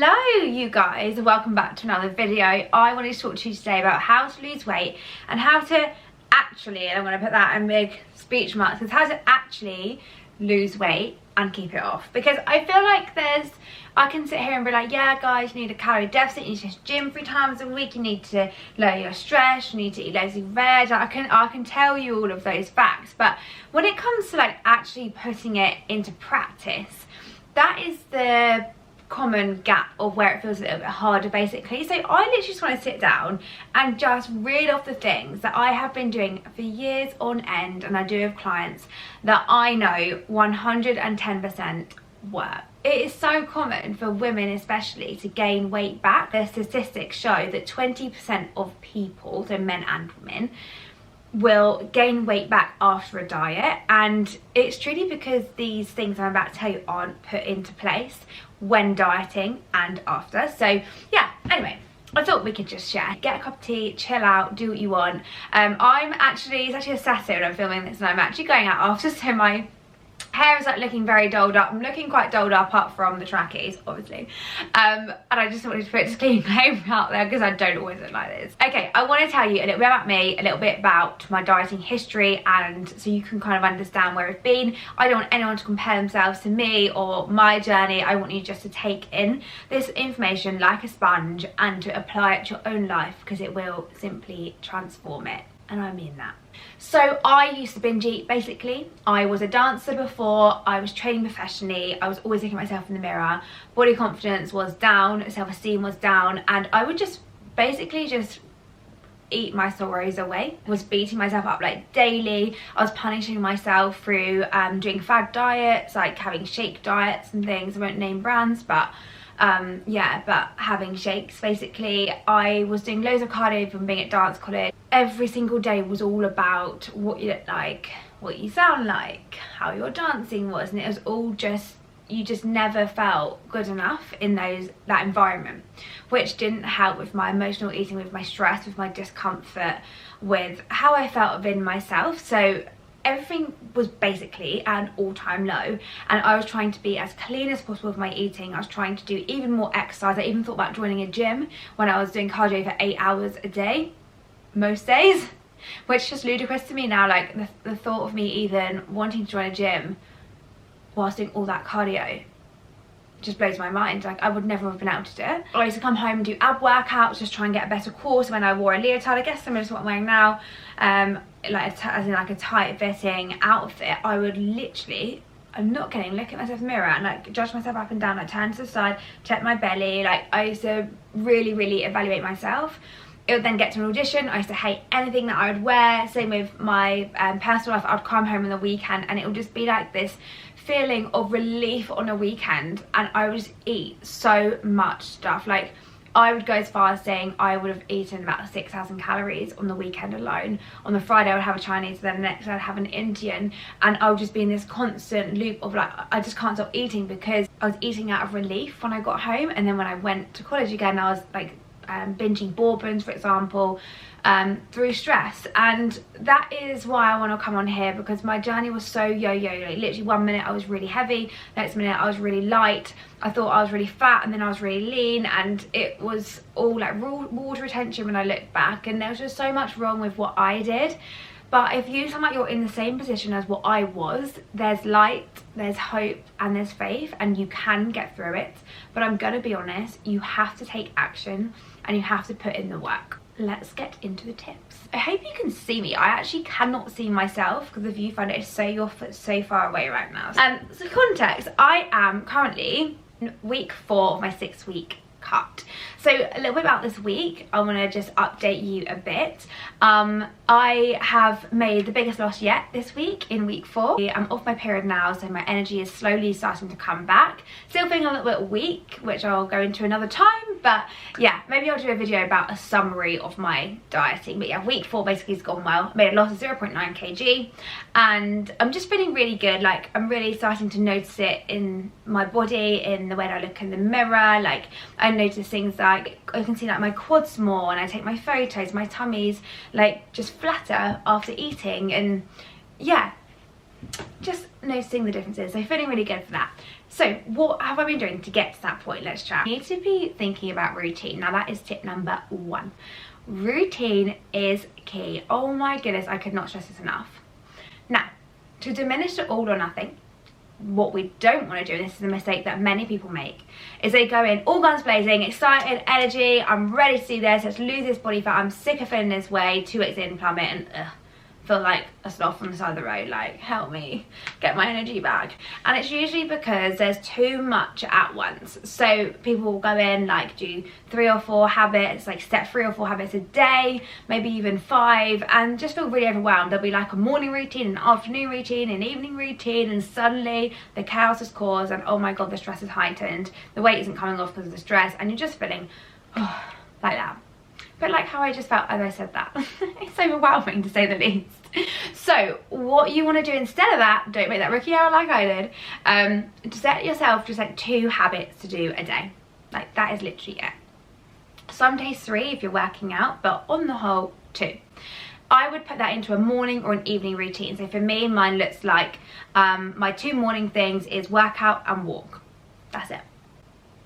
Hello you guys, and welcome back to another video. I wanted to talk to you today about how to lose weight and how to actually, and I'm going to put that in big speech marks, is how to actually lose weight and keep it off. Because I feel like I can sit here and be like, yeah guys, you need a calorie deficit, you need to go to the gym 3 times a week, you need to lower your stress, you need to eat loads of veg. I can tell you all of those facts, but when it comes to like actually putting it into practice, that is the common gap of where it feels a little bit harder, basically. So I literally just want to sit down and just read off the things that I have been doing for years on end, and I do have clients that I know 110% work. It is so common for women especially to gain weight back. The statistics show that 20% of people, so men and women, will gain weight back after a diet, and it's truly because these things I'm about to tell you aren't put into place when dieting and after. So yeah, anyway, I thought we could just share. Get a cup of tea, chill out, do what you want. It's actually a Saturday when I'm filming this, and I'm actually going out after, so my hair is like looking very dolled up. I'm looking quite dolled up apart from the trackies, obviously. And I just wanted to put a disclaimer out there because I don't always look like this. Okay, I want to tell you a little bit about me, a little bit about my dieting history, and so you can kind of understand where I've been. I don't want anyone to compare themselves to me or my journey. I want you just to take in this information like a sponge and to apply it to your own life, because it will simply transform it. And I mean that. So I used to binge eat, basically. I was a dancer before, I was training professionally, I was always looking at myself in the mirror, body confidence was down, self-esteem was down, and I would just basically just eat my sorrows away. I was beating myself up like daily. I was punishing myself through doing fad diets, like having shake diets and things. I won't name brands, but yeah, but having shakes basically. I was doing loads of cardio from being at dance college. Every single day was all about what you look like, what you sound like, how your dancing was, and it was all just, you just never felt good enough in that environment, which didn't help with my emotional eating, with my stress, with my discomfort, with how I felt within myself. So everything was basically at an all-time low, and I was trying to be as clean as possible with my eating. I was trying to do even more exercise. I even thought about joining a gym when I was doing cardio for 8 hours a day most days, which is just ludicrous to me now. Like the thought of me even wanting to join a gym whilst doing all that cardio just blows my mind. Like I would never have been able to do it. I used to come home and do ab workouts, just try and get a better core. So when I wore a leotard, I guess similar to what I'm wearing now, as in like a tight fitting outfit, I would literally, I'm not kidding, look at myself in the mirror and like judge myself up and down, like turn to the side, check my belly. Like I used to really evaluate myself. It would then get to an audition. I used to hate anything that I would wear. Same with my personal life. I'd come home on the weekend and it would just be like this feeling of relief on a weekend, and I would just eat so much stuff. Like I would go as far as saying I would have eaten about 6,000 calories on the weekend alone. On the Friday I would have a Chinese, then the next I'd have an Indian, and I would just be in this constant loop of like, I just can't stop eating, because I was eating out of relief when I got home, and then when I went to college again I was like binging bourbons, for example, through stress. And that is why I want to come on here, because my journey was so yo-yo. Like literally 1 minute I was really heavy, next minute I was really light, I thought I was really fat, and then I was really lean, and it was all like water retention when I look back, and there was just so much wrong with what I did. But if you sound like you're in the same position as what I was, there's light, there's hope, and there's faith, and you can get through it. But I'm gonna be honest, you have to take action and you have to put in the work. Let's get into the tips. I hope you can see me. I actually cannot see myself because the viewfinder is so far away right now. So context, I am currently in week 4 of my 6-week cut. So a little bit about this week, I want to just update you a bit. I have made the biggest loss yet this week in week 4. I'm off my period now, so my energy is slowly starting to come back. Still feeling a little bit weak, which I'll go into another time, but yeah, maybe I'll do a video about a summary of my dieting. But yeah, week 4 basically has gone well. I made a loss of 0.9 kg, and I'm just feeling really good. Like I'm really starting to notice it in my body, in the way that I look in the mirror. Like I notice things like I can see like my quads more, and I take my photos, my tummy's like just flatter after eating, and yeah, just noticing the differences. So feeling really good for that. So what have I been doing to get to that point? Let's chat. You need to be thinking about routine. Now that is tip number 1. Routine is key. Oh my goodness, I could not stress this enough. Now, to diminish the all or nothing, what we don't want to do, and this is a mistake that many people make, is they go in all guns blazing, excited, energy, I'm ready to do this, let's lose this body fat, I'm sick of feeling this way, 2 weeks in, plummet, and feel like a sloth on the side of the road, like, help me get my energy back. And it's usually because there's too much at once. So people will go in, like, do 3 or 4 habits, like set 3 or 4 habits a day, maybe even 5, and just feel really overwhelmed. There'll be like a morning routine, an afternoon routine, an evening routine, and suddenly the chaos is caused, and oh my god, the stress is heightened, the weight isn't coming off because of the stress, and you're just feeling like that. But like how I just felt as I said that. It's overwhelming, to say the least. So what you want to do instead of that, don't make that rookie error like I did, set yourself just like 2 habits to do a day. Like, that is literally it. Some days 3 if you're working out, but on the whole 2. I would put that into a morning or an evening routine. So for me, mine looks like my 2 morning things is workout and walk. That's it.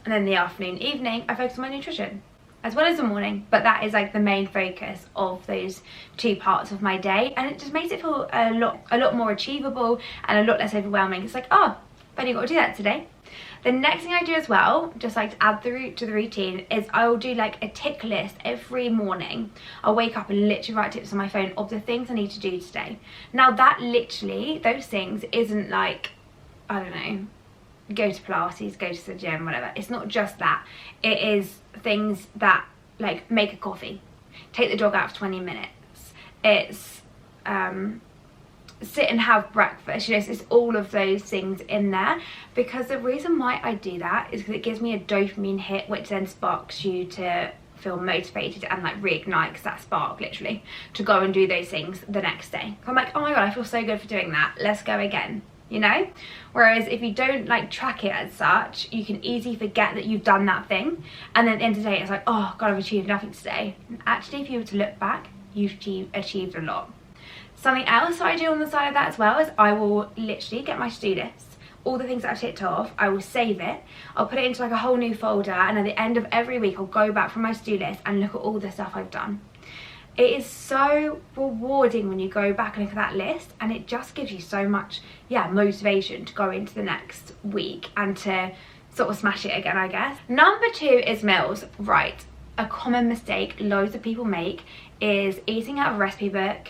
And then the afternoon, evening, I focus on my nutrition, as well as the morning, but that is like the main focus of those 2 parts of my day, and it just makes it feel a lot more achievable and a lot less overwhelming. It's like, oh, but you got to do that today. The next thing I do as well, just like to add to the routine, is I will do like a tick list every morning. I'll wake up and literally write tips on my phone of the things I need to do today. Now that literally, those things isn't like, I don't know, go to Pilates, go to the gym, whatever. It's not just that. It is things that, like, make a coffee, take the dog out for 20 minutes. It's sit and have breakfast. You know, it's all of those things in there, because the reason why I do that is because it gives me a dopamine hit, which then sparks you to feel motivated and like reignites that spark, literally, to go and do those things the next day. I'm like, oh my god, I feel so good for doing that, let's go again, you know. Whereas if you don't like track it as such, you can easily forget that you've done that thing, and then at the end of the day it's like, oh god, I've achieved nothing today. And actually, if you were to look back, you've achieved a lot. Something else I do on the side of that as well is I will literally get my to-do list, all the things that I've ticked off, I will save it, I'll put it into like a whole new folder, and at the end of every week I'll go back from my to-do list and look at all the stuff I've done. It is so rewarding when you go back and look at that list, and it just gives you so much, yeah, motivation to go into the next week and to sort of smash it again, I guess. Number 2 is meals. Right, a common mistake loads of people make is eating out of a recipe book,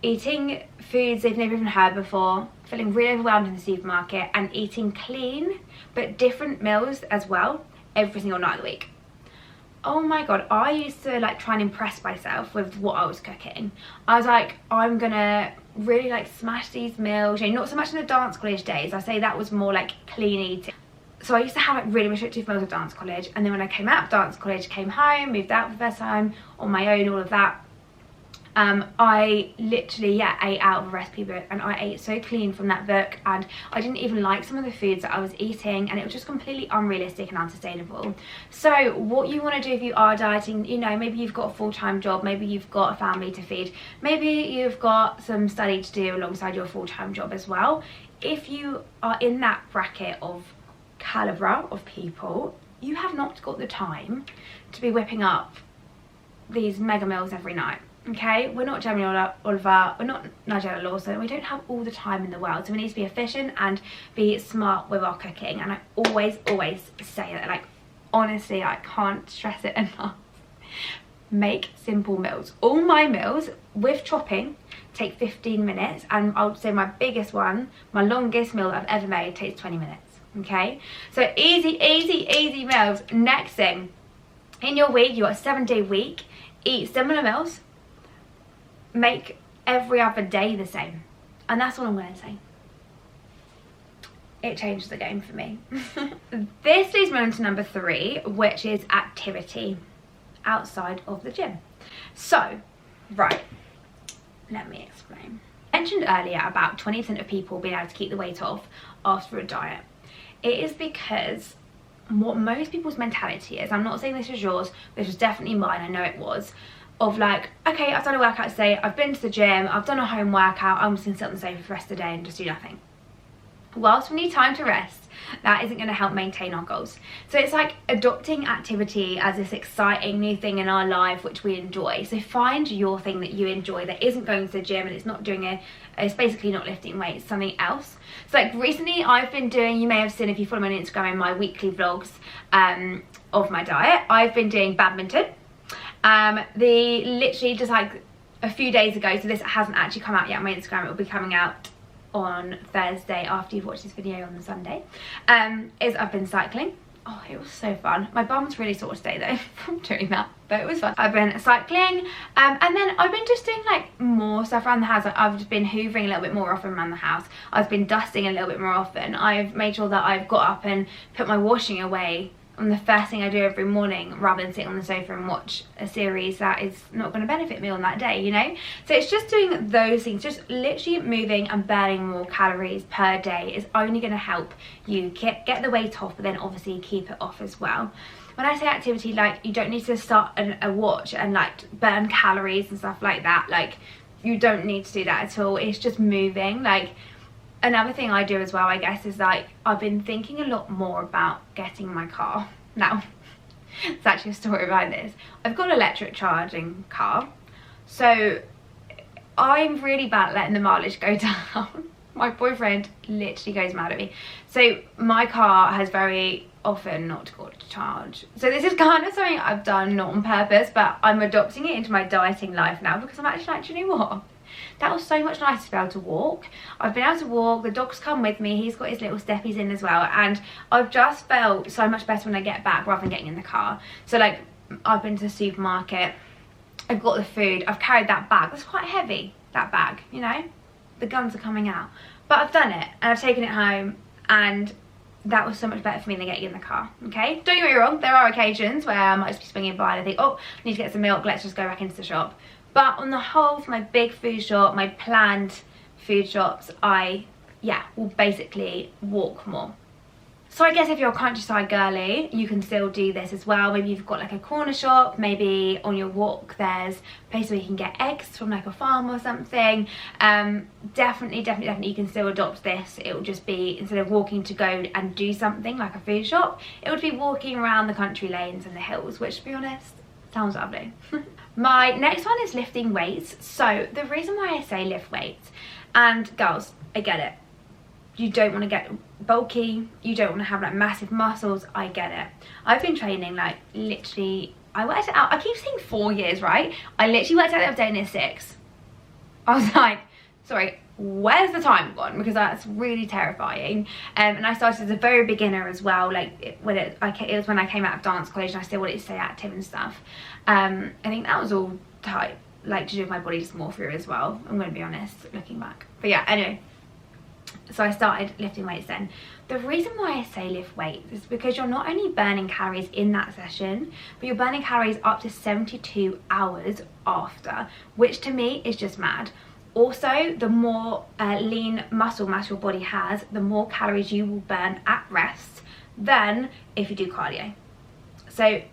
eating foods they've never even heard before, feeling really overwhelmed in the supermarket, and eating clean but different meals as well every single night of the week. Oh my god, I used to like try and impress myself with what I was cooking. I was like, I'm gonna really like smash these meals, you know, not so much in the dance college days. I say that was more like clean eating. So I used to have like really restrictive meals at dance college, and then when I came out of dance college, came home, moved out for the first time on my own, all of that, I literally, yeah, ate out of a recipe book, and I ate so clean from that book, and I didn't even like some of the foods that I was eating, and it was just completely unrealistic and unsustainable. So what you want to do if you are dieting, you know, maybe you've got a full-time job, maybe you've got a family to feed, maybe you've got some study to do alongside your full-time job as well. If you are in that bracket of calibre of people, you have not got the time to be whipping up these mega meals every night. Okay, we're not Jamie Oliver, we're not Nigella Lawson, we don't have all the time in the world, so we need to be efficient and be smart with our cooking. And I always say that, like, honestly, I can't stress it enough. Make simple meals. All my meals with chopping take 15 minutes, and I would say my biggest one, my longest meal that I've ever made, takes 20 minutes. Okay, so easy meals. Next thing, in your week, you've got a 7-day week, eat similar meals, make every other day the same, and that's all I'm going to say. It changed the game for me. This leads me on to number 3, which is activity outside of the gym. So, right, let me explain. I mentioned earlier about 20% of people being able to keep the weight off after a diet. It is because what most people's mentality is, I'm not saying this was yours, this was definitely mine, I know it was, of like, okay, I've done a workout today, I've been to the gym, I've done a home workout, I'm just gonna sit on the sofa for the rest of the day and just do nothing. whilst we need time to rest, that isn't going to help maintain our goals. So it's like adopting activity as this exciting new thing in our life which we enjoy. So find your thing that you enjoy that isn't going to the gym, and it's not doing it's basically not lifting weights, something else. So like recently I've been doing, you may have seen if you follow me on Instagram, in my weekly vlogs of my diet, I've been doing badminton. Literally just like a few days ago, so this hasn't actually come out yet on my Instagram, it will be coming out on Thursday after you've watched this video on the Sunday, is I've been cycling. Oh, it was so fun. My bum's really sore today though from doing that, but it was fun. I've been cycling, and then I've been just doing like more stuff around the house. Like, I've just been hoovering a little bit more often around the house. I've been dusting a little bit more often. I've made sure that I've got up and put my washing away on the first thing I do every morning, rather than sit on the sofa and watch a series that is not going to benefit me on that day, you know. So it's just doing those things, just literally moving and burning more calories per day is only going to help you get the weight off, but then obviously keep it off as well. When I say activity, like, you don't need to start a watch and like burn calories and stuff like that. Like, you don't need to do that at all. It's just moving. Like, another thing I do as well, I guess, is like I've been thinking a lot more about getting my car. Now, it's actually a story behind this. I've got an electric charging car, so I'm really bad at letting the mileage go down. My boyfriend literally goes mad at me. So my car has very often not got to charge. So this is kind of something I've done not on purpose, but I'm adopting it into my dieting life now, because I'm actually like, do you know what? That was so much nicer to be able to walk. I've been able to walk, the dog's come with me, he's got his little steppies in as well, and I've just felt so much better when I get back rather than getting in the car. So like, I've been to the supermarket, I've got the food, I've carried that bag, that's quite heavy, that bag, you know, the guns are coming out, but I've done it and I've taken it home, and that was so much better for me than getting in the car. Okay, don't get me wrong, there are occasions where I might just be swinging by and I think, oh, I need to get some milk, let's just go back into the shop. But on the whole, for my big food shop, my planned food shops, I will basically walk more. So I guess if you're a countryside girly, you can still do this as well. Maybe you've got like a corner shop, maybe on your walk there's a place where you can get eggs from like a farm or something. Definitely you can still adopt this. It will just be, instead of walking to go and do something like a food shop, it would be walking around the country lanes and the hills, which, to be honest, sounds lovely. My next one is lifting weights. So the reason why I say lift weights, and girls, I get it, you don't want to get bulky, you don't want to have like massive muscles, I get it. I've been training like literally, I worked it out, I keep saying 4 years, right? I literally worked out the other day and it's 6. I was like, sorry, where's the time gone? Because that's really terrifying. And I started as a very beginner as well. Like it was when I came out of dance college and I still wanted to stay active and stuff. I think that was all tight, like to do with my body dysmorphia as well, I'm going to be honest, looking back. But yeah, anyway, so I started lifting weights then. The reason why I say lift weights is because you're not only burning calories in that session, but you're burning calories up to 72 hours after, which to me is just mad. Also, the more lean muscle mass your body has, the more calories you will burn at rest than if you do cardio. So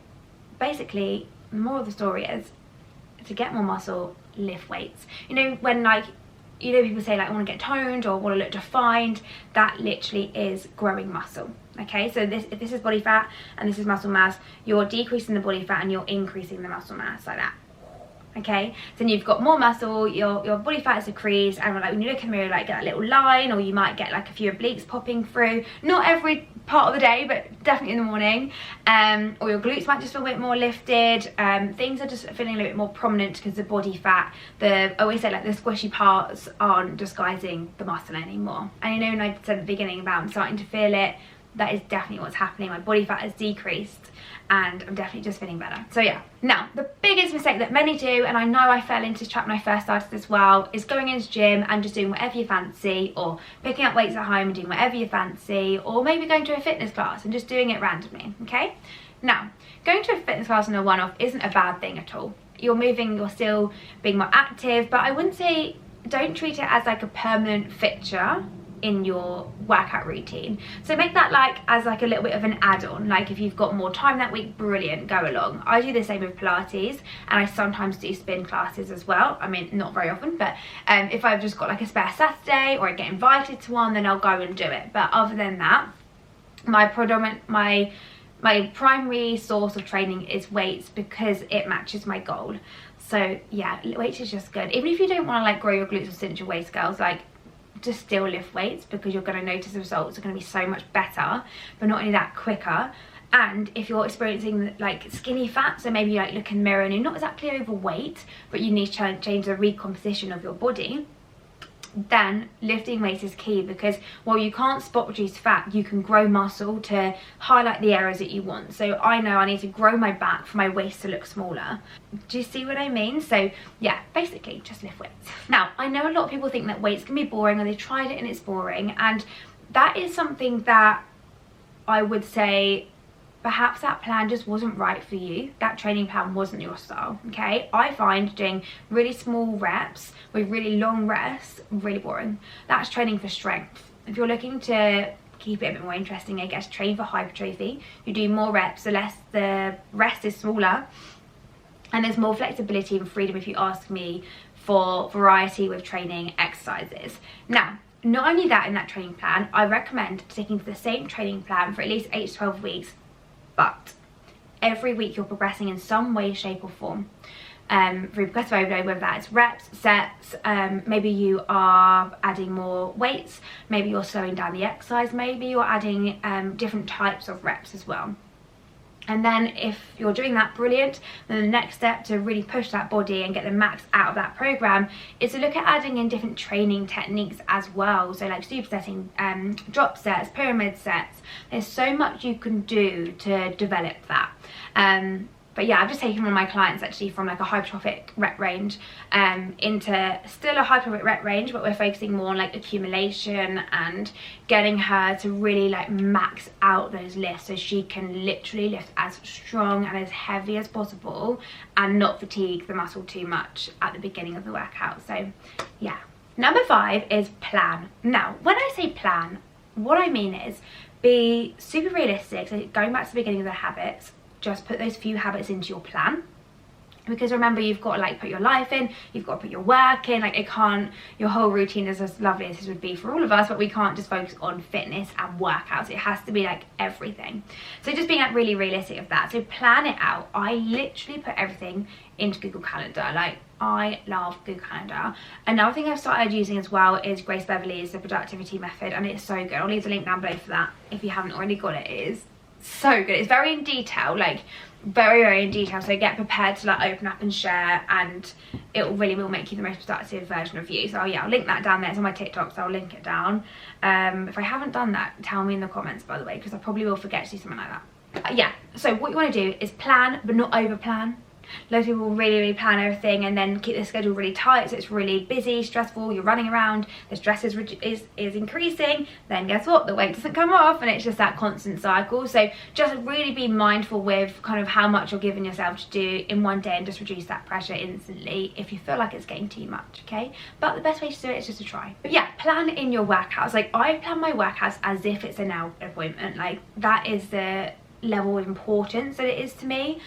basically, the moral of the story is, to get more muscle, lift weights. You know, when like, you know, people say like, I want to get toned or want to look defined, that literally is growing muscle. Okay, so if this is body fat and this is muscle mass, you're decreasing the body fat and you're increasing the muscle mass, like that. Okay, so then you've got more muscle, your body fat is decreased, and like when you look in the mirror, like get that little line, or you might get like a few obliques popping through, not every part of the day, but definitely in the morning. Or your glutes might just feel a bit more lifted. Things are just feeling a little bit more prominent because the body fat, I always say like the squishy parts aren't disguising the muscle anymore. And you know, when I said at the beginning about I'm starting to feel it, that is definitely what's happening. My body fat has decreased and I'm definitely just feeling better. So yeah, now the biggest mistake that many do, and I know I fell into this trap when I first started as well, is going into the gym and just doing whatever you fancy, or picking up weights at home and doing whatever you fancy, or maybe going to a fitness class and just doing it randomly. Okay, now going to a fitness class on a one-off isn't a bad thing at all. You're moving, you're still being more active, but I wouldn't say, don't treat it as like a permanent fixture in your workout routine. So make that like as like a little bit of an add-on. Like if you've got more time that week, brilliant, go along. I do the same with Pilates, and I sometimes do spin classes as well. I mean, not very often, but if I've just got like a spare Saturday or I get invited to one, then I'll go and do it. But other than that, my primary source of training is weights, because it matches my goal. So yeah, weights is just good. Even if you don't want to like grow your glutes or cinch your waist, girls, like just still lift weights, because you're going to notice the results are going to be so much better, but not only that, quicker. And if you're experiencing like skinny fat, so maybe you like look in the mirror and you're not exactly overweight, but you need to change the recomposition of your body, then lifting weights is key, because while you can't spot reduce fat, you can grow muscle to highlight the areas that you want. So I know I need to grow my back for my waist to look smaller. Do you see what I mean? So yeah, basically just lift weights. Now, I know a lot of people think that weights can be boring, or they tried it and it's boring, and that is something that I would say perhaps that plan just wasn't right for you. That training plan wasn't your style, okay? I find doing really small reps with really long rests really boring. That's training for strength. If you're looking to keep it a bit more interesting, I guess, train for hypertrophy, you do more reps, the rest is smaller, and there's more flexibility and freedom, if you ask me, for variety with training exercises. Now, not only that, in that training plan, I recommend sticking to the same training plan for at least 8 to 12 weeks, but every week you're progressing in some way, shape or form. Through progressive overload, whether that's reps, sets, maybe you are adding more weights, maybe you're slowing down the exercise, maybe you're adding different types of reps as well. And then if you're doing that, brilliant. Then the next step to really push that body and get the max out of that program is to look at adding in different training techniques as well. So like supersetting, drop sets, pyramid sets. There's so much you can do to develop that. But yeah, I've just taken one of my clients actually from like a hypertrophic rep range into still a hypertrophic rep range, but we're focusing more on like accumulation and getting her to really like max out those lifts, so she can literally lift as strong and as heavy as possible and not fatigue the muscle too much at the beginning of the workout. So yeah. Number 5 is plan. Now, when I say plan, what I mean is be super realistic. So going back to the beginning of the habits, just put those few habits into your plan, because remember, you've got to like put your life in, you've got to put your work in. Like, it can't, your whole routine is as lovely as this would be for all of us, but we can't just focus on fitness and workouts. It has to be like everything. So just being like really realistic of that. So plan it out. I literally put everything into Google Calendar. Like, I love Google Calendar. Another thing I've started using as well is Grace Beverley's The Productivity Method, and it's so good. I'll leave the link down below for that if you haven't already got it. It is so good. It's very in detail, like very in detail, so get prepared to like open up and share, and it really will make you the most productive version of you. So yeah, I'll link that down there. It's on my TikTok, so I'll link it down. If I haven't done that, tell me in the comments, by the way, because I probably will forget to do something like that. Yeah, so what you want to do is plan, but not over plan. Loads of people really plan everything and then keep their schedule really tight, so it's really busy, stressful, you're running around, the stress is increasing, then guess what, the weight doesn't come off, and it's just that constant cycle. So just really be mindful with kind of how much you're giving yourself to do in one day, and just reduce that pressure instantly if you feel like it's getting too much, okay? But the best way to do it is just to try. But yeah, plan in your workouts. Like, I plan my workouts as if it's a nail appointment. Like, that is the level of importance that it is to me,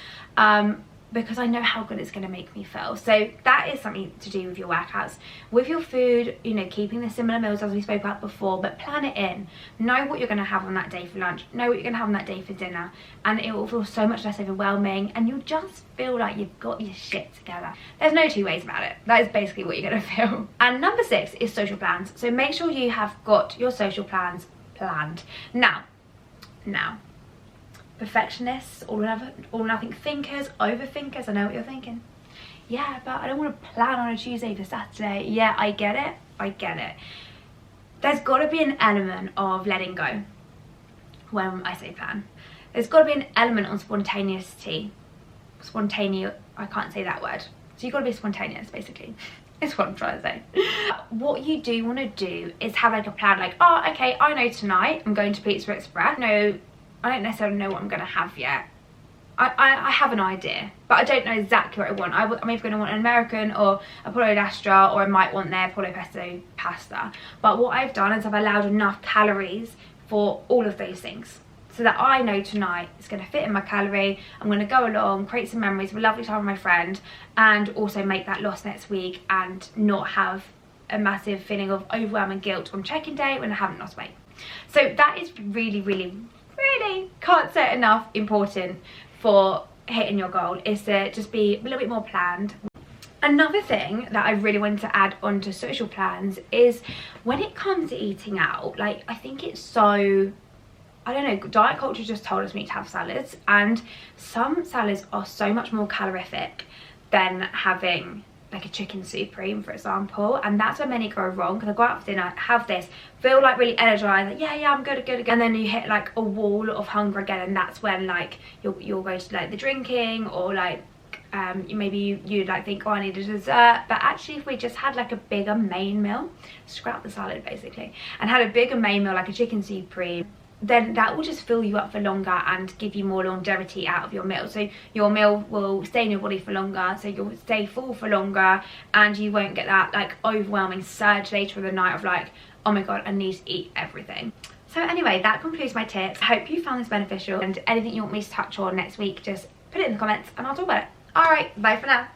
because I know how good it's going to make me feel. So that is something to do with your workouts. With your food, you know, keeping the similar meals as we spoke about before, but plan it in. Know what you're going to have on that day for lunch. Know what you're going to have on that day for dinner. And it will feel so much less overwhelming, and you'll just feel like you've got your shit together. There's no two ways about it. That is basically what you're going to feel. And number 6 is social plans. So make sure you have got your social plans planned. Now, perfectionists, all or nothing thinkers, overthinkers, I know what you're thinking. Yeah, but I don't want to plan on a Tuesday to Saturday. Yeah, I get it. There's got to be an element of letting go when I say plan. There's got to be an element on spontaneity. I can't say that word. So you've got to be spontaneous, basically. Is what I'm trying to say. What you do want to do is have like a plan, like, oh, okay, I know tonight I'm going to Pizza Express. No, I don't necessarily know what I'm going to have yet. I have an idea, but I don't know exactly what I want. I'm either going to want an American or a pollo d'astra, or I might want their pollo pesto pasta. But what I've done is I've allowed enough calories for all of those things, so that I know tonight it's going to fit in my calorie. I'm going to go along, create some memories of a lovely time with my friend, and also make that loss next week and not have a massive feeling of overwhelming guilt on check-in day when I haven't lost weight. So that is really, really, really, can't say it enough, important for hitting your goal, is to just be a little bit more planned. Another thing that I really wanted to add onto social plans is when it comes to eating out, like, I think it's so, I don't know, diet culture just told us we need to have salads, and some salads are so much more calorific than having like a chicken supreme, for example, and that's where many go wrong, because I go out for dinner, have this, feel like really energized, like yeah I'm good, and then you hit like a wall of hunger again, and that's when like you'll go to like the drinking, or like maybe you like think, oh, I need a dessert. But actually, if we just had like a bigger main meal, scrap the salad basically, and had a bigger main meal like a chicken supreme, then that will just fill you up for longer and give you more longevity out of your meal. So your meal will stay in your body for longer, so you'll stay full for longer, and you won't get that like overwhelming surge later in the night of like, oh my god, I need to eat everything. So anyway, that concludes my tips. I hope you found this beneficial, and anything you want me to touch on next week, just put it in the comments and I'll talk about it. Alright, bye for now.